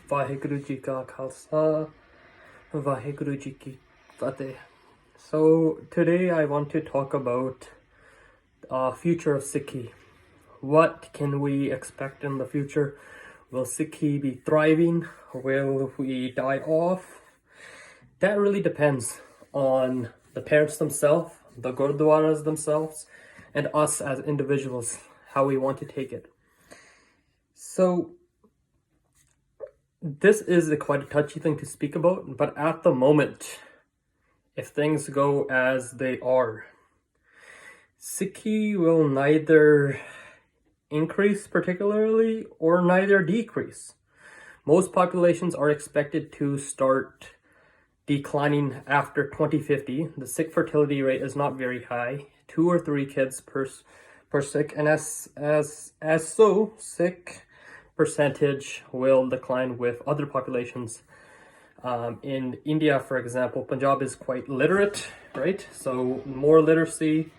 Waheguru ji ka Khalsa, Waheguru ji ki Fateh. So today I want to talk about future of Sikhi. What can we expect in the future? Will Sikhi be thriving? Will we die off? That really depends on the parents themselves, the Gurdwaras themselves, and us as individuals, how we want to take it. So this is quite a touchy thing to speak about, but at the moment, if things go as they are, Sikhi will neither increase particularly or neither decrease. Most populations are expected to start declining after 2050. The Sikh fertility rate is not very high, 2 or 3 kids per Sikh, and as so, Sikh percentage will decline with other populations. In India, for example, Punjab is quite literate, right? So more literacy,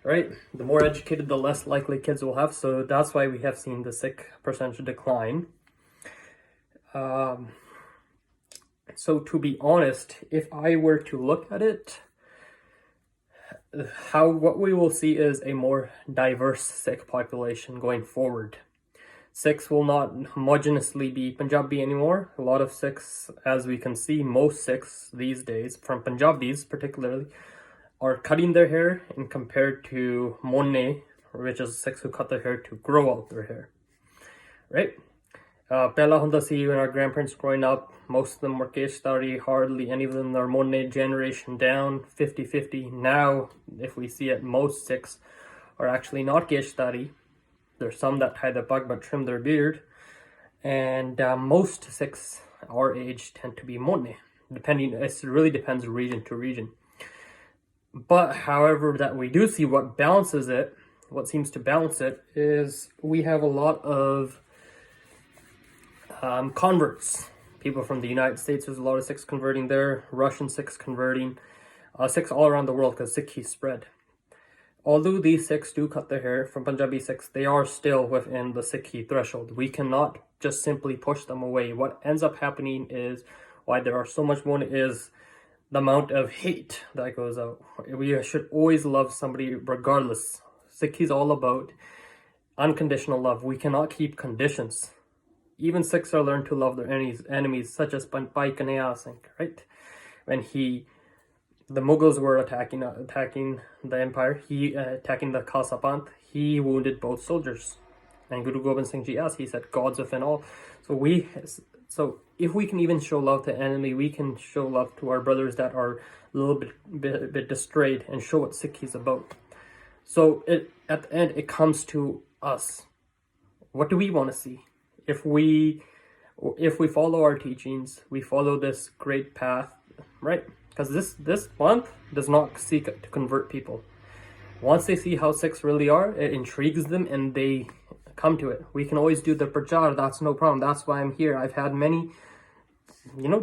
right? The more educated, the less likely kids will have. So that's why we have seen the Sikh percentage decline. So to be honest, if I were to look at it, what we will see is a more diverse Sikh population going forward. Sikhs will not homogeneously be Punjabi anymore. A lot of Sikhs, as we can see, most Sikhs these days, from Punjabis particularly, are cutting their hair and compared to Monne, which is Sikhs who cut their hair to grow out their hair, right? Pehla hunda si, when our grandparents growing up, most of them were Keshtari, hardly any of them are Monne, generation down, 50-50. Now, if we see it, most Sikhs are actually not Keshtari. There's some that tie their pug but trim their beard. And most Sikhs our age tend to be Monne. It really depends region to region. But however, that we do see what seems to balance it, is we have a lot of converts. People from the United States, there's a lot of Sikhs converting there, Russian Sikhs converting, Sikhs all around the world because Sikhi spread. Although these Sikhs do cut their hair, from Punjabi Sikhs, they are still within the Sikhi threshold. We cannot just simply push them away. What ends up happening is, why there are so much more, is the amount of hate that goes out. We should always love somebody regardless. Sikhi is all about unconditional love. We cannot keep conditions. Even Sikhs are learned to love their enemies, such as Bhai Kanhaiya Singh, right? When the Mughals were attacking the empire, attacking the Khalsa panth, he wounded both soldiers. And Guru Gobind Singh Ji asked, he said, God's within all. So if we can even show love to the enemy, we can show love to our brothers that are a little bit distrayed, and show what Sikhi is about. So at the end, it comes to us. What do we want to see? If we follow our teachings, we follow this great path, right? Because this month does not seek to convert people. Once they see how Sikhs really are, it intrigues them and they come to it. We can always do the prachar, that's no problem. That's why I'm here. I've had many,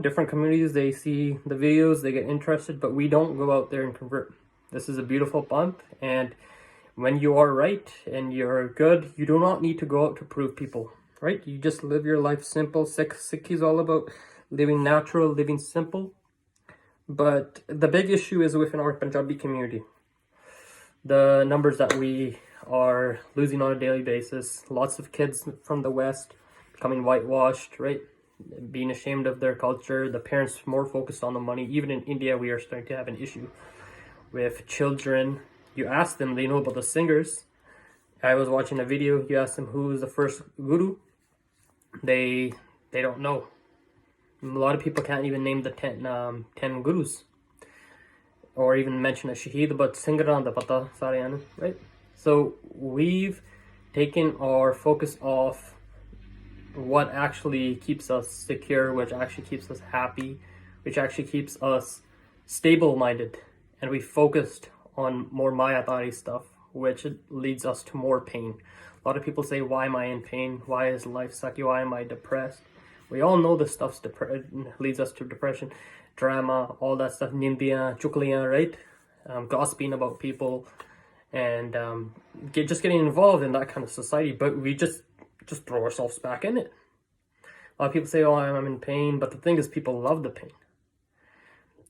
different communities, they see the videos, they get interested, but we don't go out there and convert. This is a beautiful month, and when you are right and you're good, you do not need to go out to prove people, right? You just live your life simple. Sikhi is all about living natural, living simple. But the big issue is within our Punjabi community. The numbers that we are losing on a daily basis. Lots of kids from the West becoming whitewashed, right? Being ashamed of their culture. The parents more focused on the money. Even in India, we are starting to have an issue with children. You ask them, they know about the singers. I was watching a video, you ask them who was the first guru. They don't know. A lot of people can't even name the 10 gurus, or even mention a shaheed, but singaran da pata saryan, right? So we've taken our focus off what actually keeps us secure, which actually keeps us happy, which actually keeps us stable-minded, and we focused on more mayatari stuff, which leads us to more pain. A lot of people say, why am I in pain? Why is life sucky? Why am I depressed? We all know this stuff leads us to depression, drama, all that stuff, nindiyan, chukliyan, right? Gossiping about people, and just getting involved in that kind of society. But we just throw ourselves back in it. A lot of people say, oh, I'm in pain, but the thing is, people love the pain.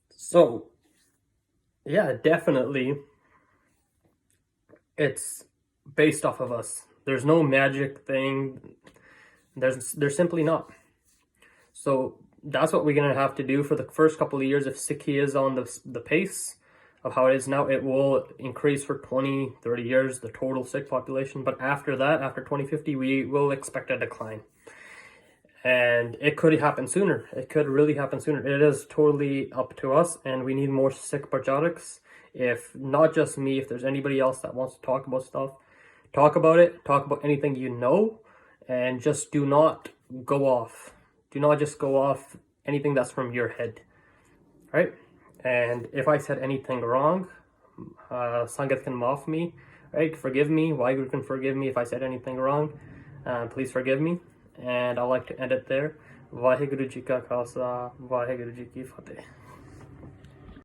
So, yeah, definitely, it's based off of us. There's no magic thing. There's simply not. So that's what we're gonna have to do for the first couple of years. If Sikhi is on the pace of how it is now, it will increase for 20, 30 years, the total Sikh population. But after that, after 2050, we will expect a decline. And it could happen sooner. It could really happen sooner. It is totally up to us, and we need more Sikh Prachariks. If not just me, if there's anybody else that wants to talk about stuff, talk about it. Talk about anything you know, and just do not go off. Do not just go off anything that's from your head, right? And if I said anything wrong, Sangat can maaf me, right? Forgive me. Waheguru can forgive me if I said anything wrong. Please forgive me. And I'd like to end it there. Waheguru Ji Ka Khalsa, Waheguru Ji Ki Fateh.